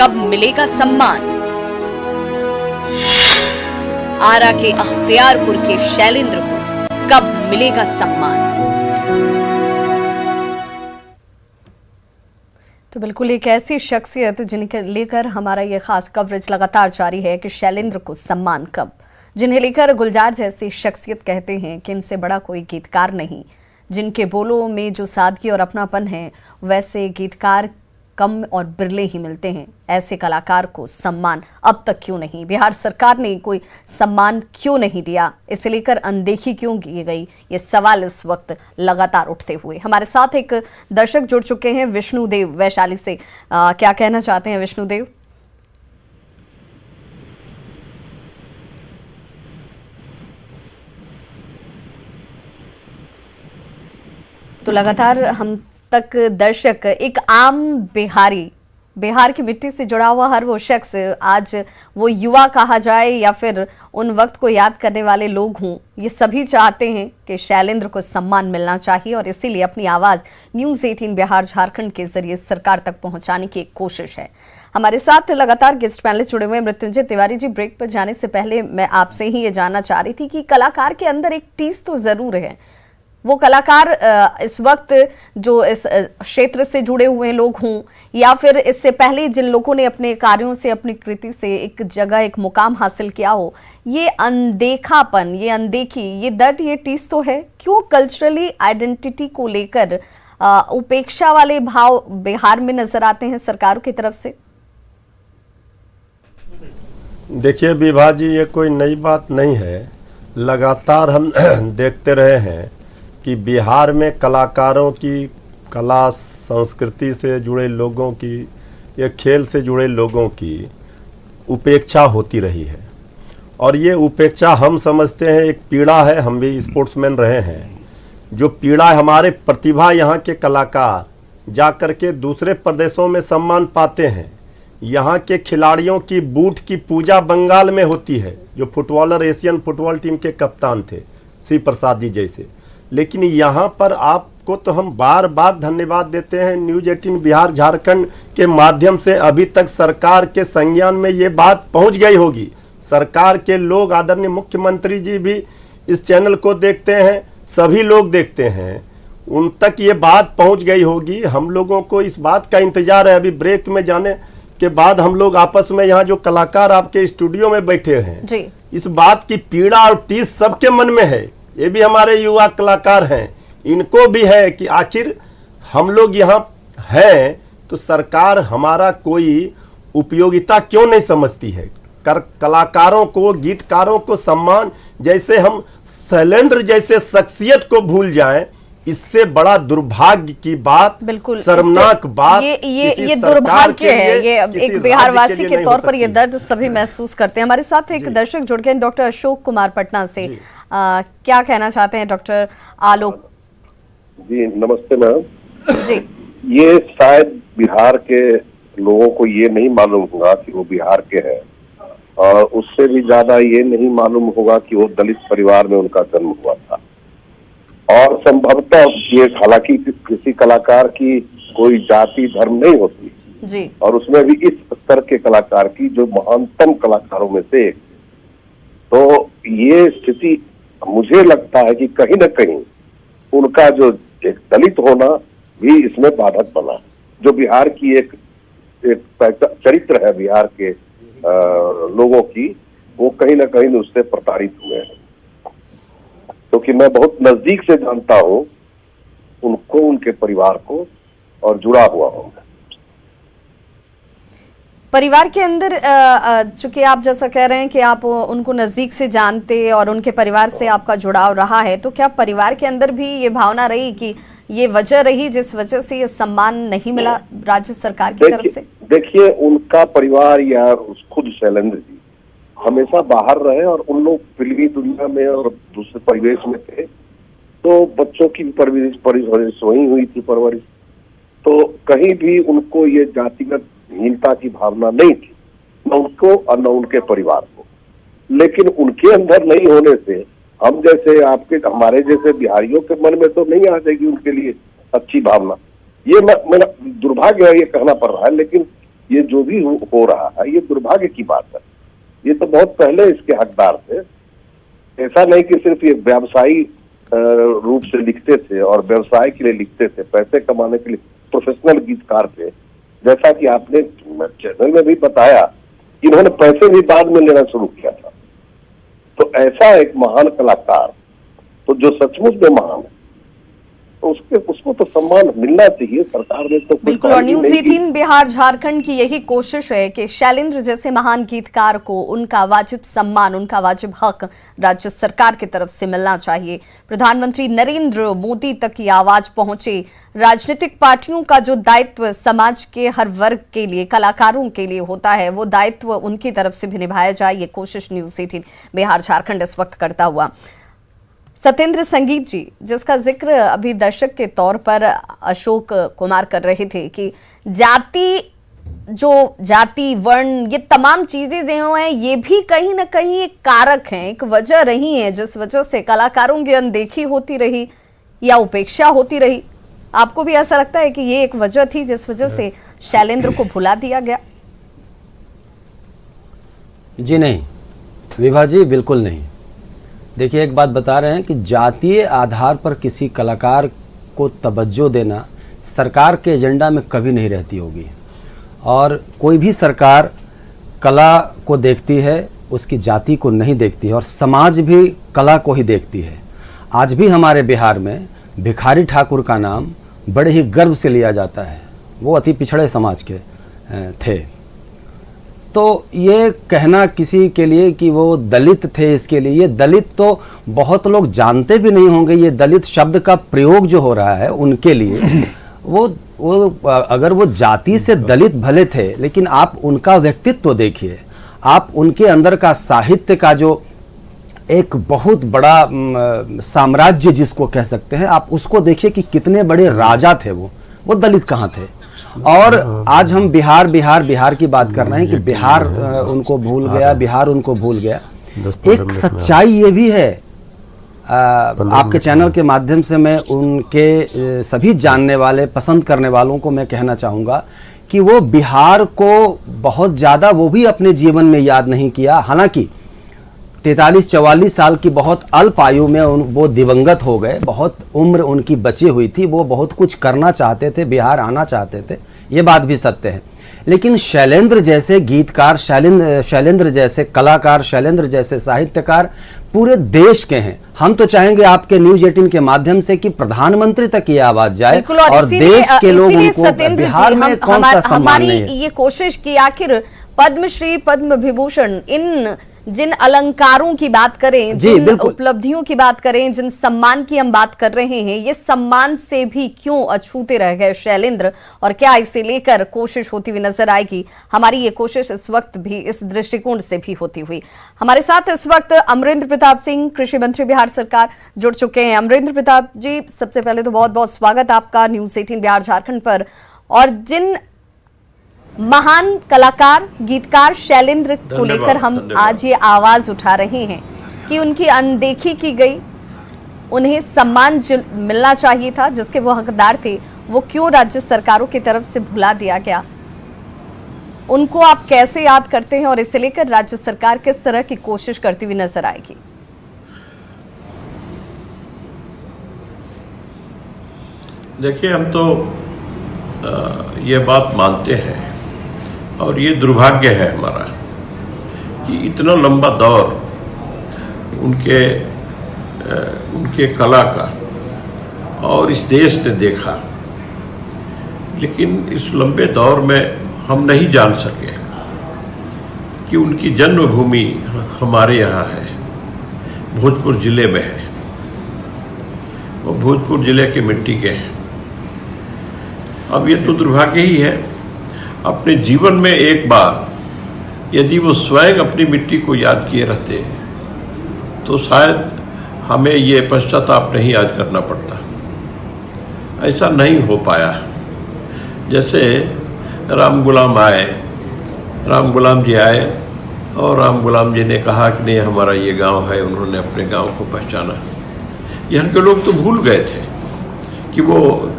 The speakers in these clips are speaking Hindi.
कब मिलेगा सम्मान? आरा के अख्तियारपुर के शैलेंद्र को कब मिलेगा सम्मान? तो बिल्कुल एक ऐसी शख्सियत जिन्हें लेकर हमारा ये खास कवरेज लगातार जारी है कि शैलेंद्र को सम्मान कब, जिन्हें लेकर गुलजार जैसी शख्सियत कहते हैं कि इनसे बड़ा कोई गीतकार नहीं, जिनके बोलों में जो सादगी और अपनापन है वैसे गीतकार कम और बिरले ही मिलते हैं। ऐसे कलाकार को सम्मान अब तक क्यों नहीं, बिहार सरकार ने कोई सम्मान क्यों नहीं दिया, इसे लेकर अनदेखी क्यों की गई, ये सवाल इस वक्त लगातार उठते हुए हमारे साथ एक दर्शक जुड़ चुके हैं विष्णुदेव वैशाली से। क्या कहना चाहते हैं विष्णुदेव? तो लगातार हम तक दर्शक, एक आम बिहार की मिट्टी से जुड़ा हुआ हर वो शख्स, आज वो युवा कहा जाए या फिर उन वक्त को याद करने वाले लोग हों, ये सभी चाहते हैं कि शैलेंद्र को सम्मान मिलना चाहिए और इसीलिए अपनी आवाज़ न्यूज़ 18 बिहार झारखंड के जरिए सरकार तक पहुंचाने की एक कोशिश है। हमारे साथ लगातार गेस्ट पैनलिस्ट जुड़े हुए हैं। मृत्युंजय तिवारी जी, ब्रेक पर जाने से पहले मैं आपसे ही ये जानना चाह रही थी कि कलाकार के अंदर एक टीस तो ज़रूर है। वो कलाकार इस वक्त जो इस क्षेत्र से जुड़े हुए लोग हों या फिर इससे पहले जिन लोगों ने अपने कार्यों से, अपनी कृति से एक जगह, एक मुकाम हासिल किया हो, ये अनदेखापन, ये अनदेखी, ये दर्द, ये टीस तो है। क्यों कल्चरली आइडेंटिटी को लेकर उपेक्षा वाले भाव बिहार में नजर आते हैं सरकार की तरफ से? देखिए विभा जी, ये कोई नई बात नहीं है। लगातार हम देखते रहे हैं कि बिहार में कलाकारों की, कला संस्कृति से जुड़े लोगों की, या खेल से जुड़े लोगों की उपेक्षा होती रही है। और ये उपेक्षा हम समझते हैं एक पीड़ा है। हम भी स्पोर्ट्समैन रहे हैं। जो पीड़ा हमारे प्रतिभा यहाँ के कलाकार जा कर के दूसरे प्रदेशों में सम्मान पाते हैं। यहाँ के खिलाड़ियों की बूट की पूजा बंगाल में होती है, जो फुटबॉलर एशियन फुटबॉल टीम के कप्तान थे, शिव प्रसाद जी जैसे। लेकिन यहाँ पर आपको तो हम बार बार धन्यवाद देते हैं न्यूज़ 18 बिहार झारखंड के माध्यम से, अभी तक सरकार के संज्ञान में ये बात पहुँच गई होगी। सरकार के लोग, आदरणीय मुख्यमंत्री जी भी इस चैनल को देखते हैं, सभी लोग देखते हैं, उन तक ये बात पहुँच गई होगी। हम लोगों को इस बात का इंतजार है। अभी ब्रेक में जाने के बाद हम लोग आपस में, यहाँ जो कलाकार आपके स्टूडियो में बैठे हैं जी, इस बात की पीड़ा और टीस सबके मन में है। ये भी हमारे युवा कलाकार हैं, इनको भी है कि आखिर हम लोग यहाँ हैं तो सरकार हमारा कोई उपयोगिता क्यों नहीं समझती है। कलाकारों को, गीतकारों को सम्मान, जैसे हम शैलेंद्र जैसे शख्सियत को भूल जाएं, इससे बड़ा दुर्भाग्य की बात, बिल्कुल शर्मनाक बात ये दुर्भाग्य है। ये एक बिहारवासी के तौर पर ये दर्द सभी महसूस करते हैं। हमारे साथ एक दर्शक जुड़ गए, डॉक्टर अशोक कुमार पटना से। क्या कहना चाहते हैं डॉक्टर आलोक जी? नमस्ते मैम जी। ये शायद बिहार के लोगों को ये नहीं मालूम होगा कि वो बिहार के हैं, और उससे भी ज्यादा ये नहीं मालूम होगा कि वो दलित परिवार में उनका जन्म हुआ था। और संभवतः ये, हालांकि किसी कलाकार की कोई जाति धर्म नहीं होती जी, और उसमें भी इस स्तर के कलाकार की, जो महानतम कलाकारों में से, तो ये स्थिति मुझे लगता है कि कहीं न कहीं उनका जो एक दलित होना भी इसमें बाधक बना, जो बिहार की एक चरित्र है बिहार के लोगों की, वो कहीं न कहीं उससे प्रताड़ित हुए हैं। क्योंकि मैं बहुत नजदीक से जानता हूँ उनको, उनके परिवार को, और जुड़ा हुआ हूँ। परिवार के अंदर चूंकि आप जैसा कह रहे हैं कि आप उनको नजदीक से जानते और उनके परिवार से आपका जुड़ाव रहा है, तो क्या परिवार के अंदर भी ये भावना रही कि ये वजह रही जिस वजह से ये सम्मान नहीं मिला राज्य सरकार की तरफ से? देखिए, उनका परिवार या खुद शैलेंद्र जी हमेशा बाहर रहे और उन लोग फिल्मी दुनिया में और दूसरे परिवेश में थे, तो बच्चों की परवरिश वहीं हुई थी, परवरिश। तो कहीं भी उनको ये जातिगत हीनता की भावना नहीं थी, न उनको और न उनके परिवार को। लेकिन उनके अंदर नहीं होने से हम जैसे, आपके, हमारे जैसे बिहारियों के मन में तो नहीं आ जाएगी उनके लिए अच्छी भावना। ये मेरा दुर्भाग्य है, ये कहना पड़ रहा है, लेकिन ये जो भी हो रहा है ये दुर्भाग्य की बात है। ये तो बहुत पहले इसके हकदार थे। ऐसा नहीं कि सिर्फ ये व्यवसायी रूप से लिखते थे और व्यवसाय के लिए लिखते थे, पैसे कमाने के लिए प्रोफेशनल गीतकार थे। जैसा कि आपने चैनल में भी बताया, इन्होंने पैसे भी बाद में लेना शुरू किया था। तो ऐसा एक महान कलाकार, तो जो सचमुच में महान है, तो उसको तो सम्मान मिलना चाहिए। सरकार ने तो बिल्कुल, और न्यूज़ 18 बिहार झारखंड की यही कोशिश है कि शैलेंद्र जैसे महान गीतकार को उनका वाजिब सम्मान, उनका वाजिब हक राज्य सरकार की तरफ से मिलना चाहिए। प्रधानमंत्री नरेंद्र मोदी तक ये आवाज पहुंचे। राजनीतिक पार्टियों का जो दायित्व समाज के हर वर्ग के लिए, कलाकारों के लिए होता है, वो दायित्व उनकी तरफ से भी निभाया जाए, ये कोशिश न्यूज़ 18 बिहार झारखंड इस वक्त करता हुआ। सत्येंद्र संगीत जी, जिसका जिक्र अभी दर्शक के तौर पर अशोक कुमार कर रहे थे कि जाति वर्ण, ये तमाम चीजें जो हैं ये भी कहीं ना कहीं एक कारक हैं, एक वजह रही है जिस वजह से कलाकारों की अनदेखी होती रही या उपेक्षा होती रही। आपको भी ऐसा लगता है कि ये एक वजह थी जिस वजह से शैलेंद्र को भुला दिया गया? जी नहीं विभा जी, बिल्कुल नहीं। देखिए, एक बात बता रहे हैं कि जातीय आधार पर किसी कलाकार को तवज्जो देना सरकार के एजेंडा में कभी नहीं रहती होगी। और कोई भी सरकार कला को देखती है, उसकी जाति को नहीं देखती है, और समाज भी कला को ही देखती है। आज भी हमारे बिहार में भिखारी ठाकुर का नाम बड़े ही गर्व से लिया जाता है। वो अति पिछड़े समाज के थे। तो ये कहना किसी के लिए कि वो दलित थे, इसके लिए, ये दलित तो बहुत लोग जानते भी नहीं होंगे। ये दलित शब्द का प्रयोग जो हो रहा है उनके लिए, वो अगर वो जाति से दलित भले थे, लेकिन आप उनका व्यक्तित्व तो देखिए, आप उनके अंदर का साहित्य का जो एक बहुत बड़ा साम्राज्य जिसको कह सकते हैं, आप उसको देखिए कि कितने बड़े राजा थे वो दलित कहाँ थे। और आज हम बिहार की बात कर रहे हैं कि बिहार उनको भूल गया, बिहार उनको भूल गया। एक सच्चाई ये भी है, आपके चैनल के माध्यम से मैं उनके सभी जानने वाले, पसंद करने वालों को मैं कहना चाहूँगा कि वो बिहार को बहुत ज़्यादा वो भी अपने जीवन में याद नहीं किया। हालांकि 43-44 साल की बहुत अल्प आयु में वो दिवंगत हो गए। बहुत उम्र उनकी बची हुई थी, वो बहुत कुछ करना चाहते थे, बिहार आना चाहते थे, ये बात भी सत्य है। लेकिन शैलेंद्र जैसे गीतकार, शैलेंद्र जैसे कलाकार, शैलेंद्र जैसे साहित्यकार पूरे देश के हैं। हम तो चाहेंगे आपके न्यूज़ 18 के माध्यम से कि प्रधानमंत्री तक ये आवाज जाए और देश के लोगों को बिहार में कौन सा सम्मान नहीं है। हमारी ये कोशिश की आखिर पद्मश्री, पद्म विभूषण, इन जिन अलंकारों की बात करें, जिन उपलब्धियों की बात करें, जिन सम्मान की हम बात कर रहे हैं, ये सम्मान से भी क्यों अछूते रह गए शैलेंद्र, और क्या इसे लेकर कोशिश होती हुई नजर आएगी? हमारी ये कोशिश इस वक्त भी इस दृष्टिकोण से भी होती हुई। हमारे साथ इस वक्त अमरेंद्र प्रताप सिंह, कृषि मंत्री बिहार सरकार, जुड़ चुके हैं। अमरेंद्र प्रताप जी, सबसे पहले तो बहुत बहुत स्वागत आपका न्यूज़ 18 बिहार झारखंड पर। और जिन महान कलाकार, गीतकार शैलेंद्र को लेकर हम आज ये आवाज उठा रहे हैं कि उनकी अनदेखी की गई, उन्हें सम्मान मिलना चाहिए था जिसके वो हकदार थे, वो क्यों राज्य सरकारों की तरफ से भुला दिया गया, उनको आप कैसे याद करते हैं और इसे लेकर राज्य सरकार किस तरह की कोशिश करती हुई नजर आएगी? देखिए, हम तो ये बात मानते हैं और ये दुर्भाग्य है हमारा कि इतना लंबा दौर उनके कला का और इस देश ने देखा, लेकिन इस लंबे दौर में हम नहीं जान सके कि उनकी जन्मभूमि हमारे यहाँ है, भोजपुर जिले में है। वो भोजपुर जिले के मिट्टी के हैं। अब ये तो दुर्भाग्य ही है। अपने जीवन में एक बार यदि वो स्वयं अपनी मिट्टी को याद किए रहते तो शायद हमें ये पश्चाताप नहीं आज करना पड़ता। ऐसा नहीं हो पाया। जैसे राम गुलाम जी आए और राम गुलाम जी ने कहा कि नहीं, हमारा ये गांव है, उन्होंने अपने गांव को पहचाना। यहाँ के लोग तो भूल गए थे कि वो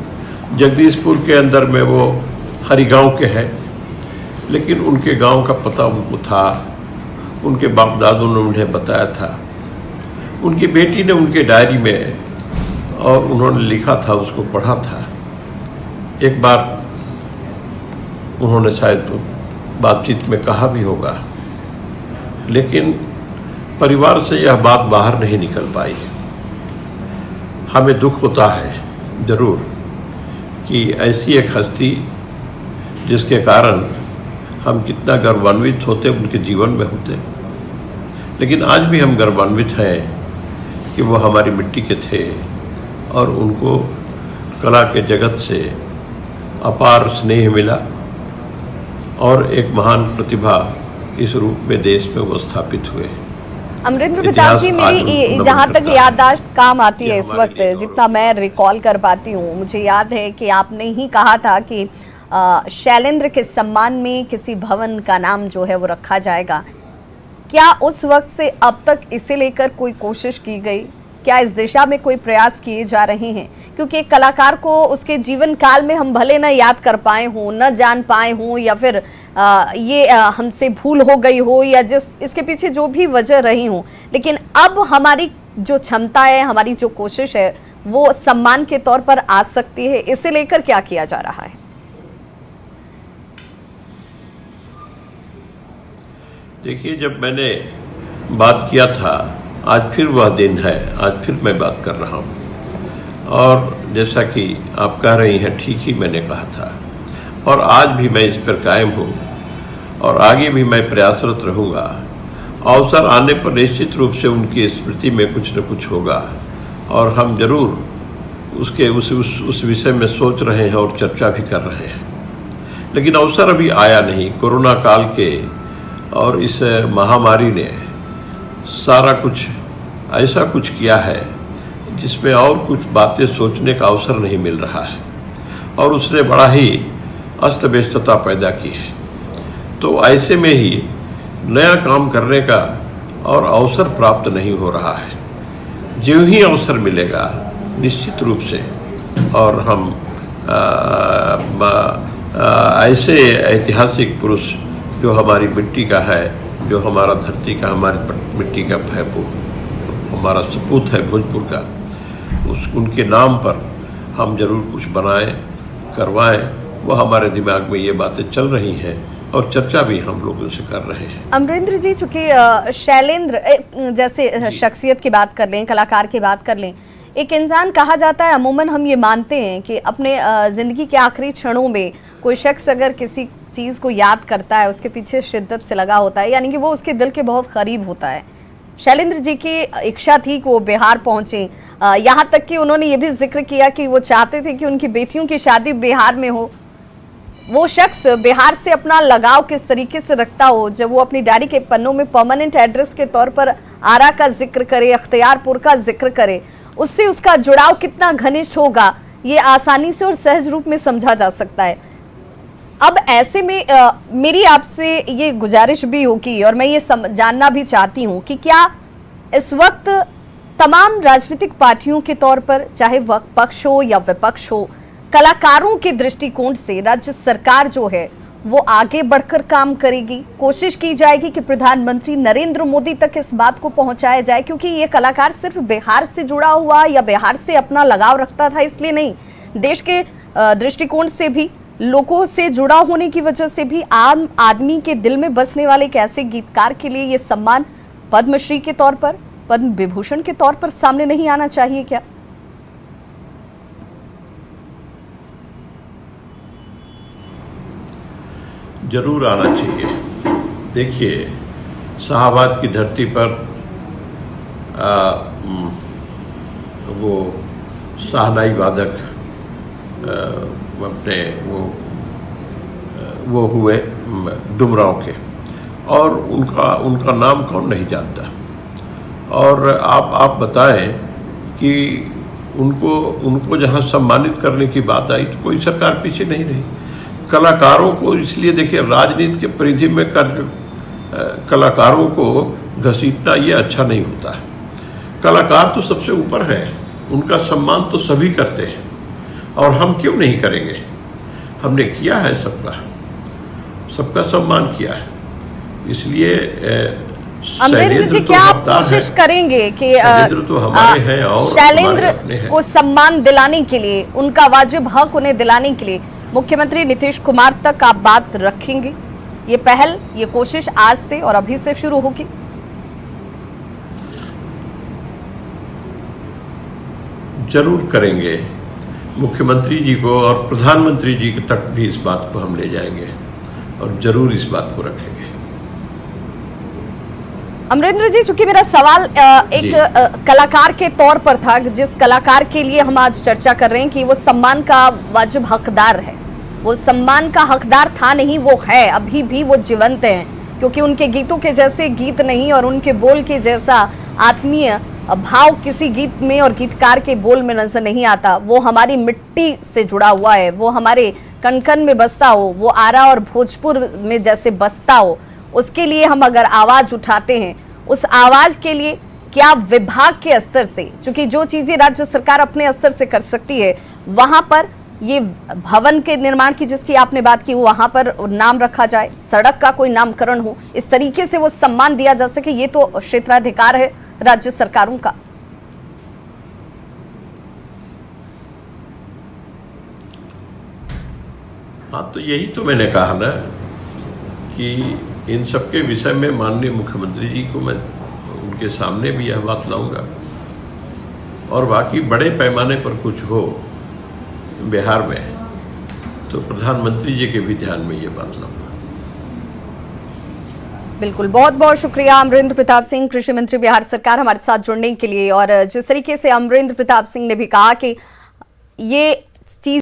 जगदीशपुर के अंदर में वो हरिगांव के हैं, लेकिन उनके गांव का पता उनको था, उनके बाप दादों ने उन्हें बताया था। उनकी बेटी ने उनके डायरी में और उन्होंने लिखा था, उसको पढ़ा था। एक बार उन्होंने शायद बातचीत में कहा भी होगा, लेकिन परिवार से यह बात बाहर नहीं निकल पाई। हमें दुख होता है जरूर कि ऐसी एक हस्ती जिसके कारण हम कितना गर्वान्वित होते उनके जीवन में होते, लेकिन आज भी हम गर्वान्वित हैं कि वो हमारी मिट्टी के थे और उनको कला के जगत से अपार स्नेह मिला और एक महान प्रतिभा इस रूप में देश में वो स्थापित हुए। अमरिंदर प्रताप जी, मेरी जहाँ तक याददाश्त काम आती है इस वक्त, जितना मैं रिकॉल कर पाती हूँ, मुझे याद है कि आपने ही कहा था कि शैलेंद्र के सम्मान में किसी भवन का नाम जो है वो रखा जाएगा। क्या उस वक्त से अब तक इसे लेकर कोई कोशिश की गई? क्या इस दिशा में कोई प्रयास किए जा रहे हैं? क्योंकि एक कलाकार को उसके जीवन काल में हम भले न याद कर पाए हों, न जान पाए हों, या फिर हमसे भूल हो गई हो, या इसके पीछे जो भी वजह रही हो, लेकिन अब हमारी जो क्षमता है, हमारी जो कोशिश है, वो सम्मान के तौर पर आ सकती है। इसे लेकर क्या किया जा रहा है? देखिए, जब मैंने बात किया था, आज फिर वह दिन है, आज फिर मैं बात कर रहा हूँ। और जैसा कि आप कह रही हैं, ठीक ही मैंने कहा था और आज भी मैं इस पर कायम हूँ और आगे भी मैं प्रयासरत रहूँगा। अवसर आने पर निश्चित रूप से उनकी स्मृति में कुछ न कुछ होगा और हम जरूर उसके उस विषय में सोच रहे हैं और चर्चा भी कर रहे हैं, लेकिन अवसर अभी आया नहीं। कोरोना काल के और इस महामारी ने सारा कुछ ऐसा कुछ किया है जिसमें और कुछ बातें सोचने का अवसर नहीं मिल रहा है और उसने बड़ा ही अस्त व्यस्तता पैदा की है। तो ऐसे में ही नया काम करने का और अवसर प्राप्त नहीं हो रहा है। जो ही अवसर मिलेगा निश्चित रूप से, और हम ऐसे ऐतिहासिक पुरुष जो हमारी मिट्टी का है, जो हमारा धरती का, हमारी मिट्टी का है, हमारा सपूत है भोजपुर का, उनके नाम पर हम जरूर कुछ बनाएं, करवाएं। वो हमारे दिमाग में ये बातें चल रही हैं और चर्चा भी हम लोग उनसे कर रहे हैं। अमरिंदर जी, चूंकि शैलेंद्र जैसे शख्सियत की बात कर लें, कलाकार की बात कर लें, एक इंसान कहा जाता है, अमूमन हम ये मानते हैं कि अपने ज़िंदगी के आखिरी क्षणों में कोई शख्स अगर किसी चीज़ को याद करता है, उसके पीछे शिद्दत से लगा होता है, यानी कि वो उसके दिल के बहुत करीब होता है। शैलेंद्र जी की इच्छा थी कि वो बिहार पहुंचे, यहाँ तक कि उन्होंने ये भी जिक्र किया कि वो चाहते थे कि उनकी बेटियों की शादी बिहार में हो। वो शख्स बिहार से अपना लगाव किस तरीके से रखता हो, जब वो अपनी डायरी के पन्नों में परमानेंट एड्रेस के तौर पर आरा का जिक्र करे, अख्तियारपुर का जिक्र करे, उससे उसका जुड़ाव कितना घनिष्ठ होगा, ये आसानी से और सहज रूप में समझा जा सकता है। अब ऐसे में मेरी आपसे ये गुजारिश भी होगी और मैं ये जानना भी चाहती हूँ कि क्या इस वक्त तमाम राजनीतिक पार्टियों के तौर पर, चाहे पक्ष हो या विपक्ष हो, कलाकारों के दृष्टिकोण से राज्य सरकार जो है वो आगे बढ़कर काम करेगी, कोशिश की जाएगी कि प्रधानमंत्री नरेंद्र मोदी तक इस बात को पहुंचाया जाए? क्योंकि ये कलाकार सिर्फ बिहार से जुड़ा हुआ या बिहार से अपना लगाव रखता था इसलिए नहीं, देश के दृष्टिकोण से भी, लोगों से जुड़ा होने की वजह से भी, आम आदमी के दिल में बसने वाले एक ऐसे गीतकार के लिए ये सम्मान पद्मश्री के तौर पर, पद्म विभूषण के तौर पर सामने नहीं आना चाहिए क्या? जरूर आना चाहिए। देखिए, शाहबाद की धरती पर वो शाहनाई वादक अपने वो हुए डुमरांव के, और उनका नाम कौन नहीं जानता। और आप बताएं कि उनको जहां सम्मानित करने की बात आई तो कोई सरकार पीछे नहीं रही। कलाकारों को इसलिए देखिए, राजनीति के परिधि में कलाकारों को घसीटना ये अच्छा नहीं होता है। कलाकार तो सबसे ऊपर है, उनका सम्मान तो सभी करते हैं और हम क्यों नहीं करेंगे? हमने किया है सबका। सबका सम्मान किया है। इसलिए अमरेंद्र जी, क्या आप कोशिश करेंगे कि शैलेंद्र तो हमारे हैं और शैलेंद्र हमारे अपने हैं। को सम्मान दिलाने के लिए, उनका वाजिब हक उन्हें दिलाने के लिए मुख्यमंत्री नीतीश कुमार तक आप बात रखेंगे? ये पहल, ये कोशिश आज से और अभी से शुरू होगी? जरूर करेंगे। मुख्यमंत्री जी को और प्रधानमंत्री जी तक भी इस बात को हम ले जाएंगे और जरूर इस बात को रखेंगे। अमरेंद्र जी, चूंकि मेरा सवाल एक कलाकार के तौर पर था, जिस कलाकार के लिए हम आज चर्चा कर रहे हैं कि वो सम्मान का वाजिब हकदार है, वो सम्मान का हकदार था नहीं, वो है, अभी भी वो जीवंत हैं, क्योंकि उनके गीतों के जैसे गीत नहीं और उनके बोल के जैसा आत्मीय भाव किसी गीत में और गीतकार के बोल में नजर नहीं आता। वो हमारी मिट्टी से जुड़ा हुआ है, वो हमारे कण कण में बसता हो, वो आरा और भोजपुर में जैसे बसता हो। उसके लिए हम अगर आवाज उठाते हैं, उस आवाज के लिए क्या विभाग के स्तर से, क्योंकि जो चीजें राज्य सरकार अपने स्तर से कर सकती है, वहां पर ये भवन के निर्माण की जिसकी आपने बात की, वहां पर नाम रखा जाए, सड़क का कोई नामकरण हो, इस तरीके से वो सम्मान दिया जा सके, ये तो क्षेत्राधिकार है राज्य सरकारों का। हाँ, तो यही तो मैंने कहा ना कि इन सब के विषय में माननीय मुख्यमंत्री जी को मैं उनके सामने भी यह बात लाऊंगा, और बाकी बड़े पैमाने पर कुछ हो बिहार में तो प्रधानमंत्री जी के भी ध्यान में ये बात लाऊंगा। बिल्कुल, बहुत बहुत शुक्रिया अमरेंद्र प्रताप सिंह, कृषि मंत्री बिहार सरकार, हमारे साथ जुड़ने के लिए। और जिस तरीके से अमरेंद्र प्रताप सिंह ने भी कहा कि ये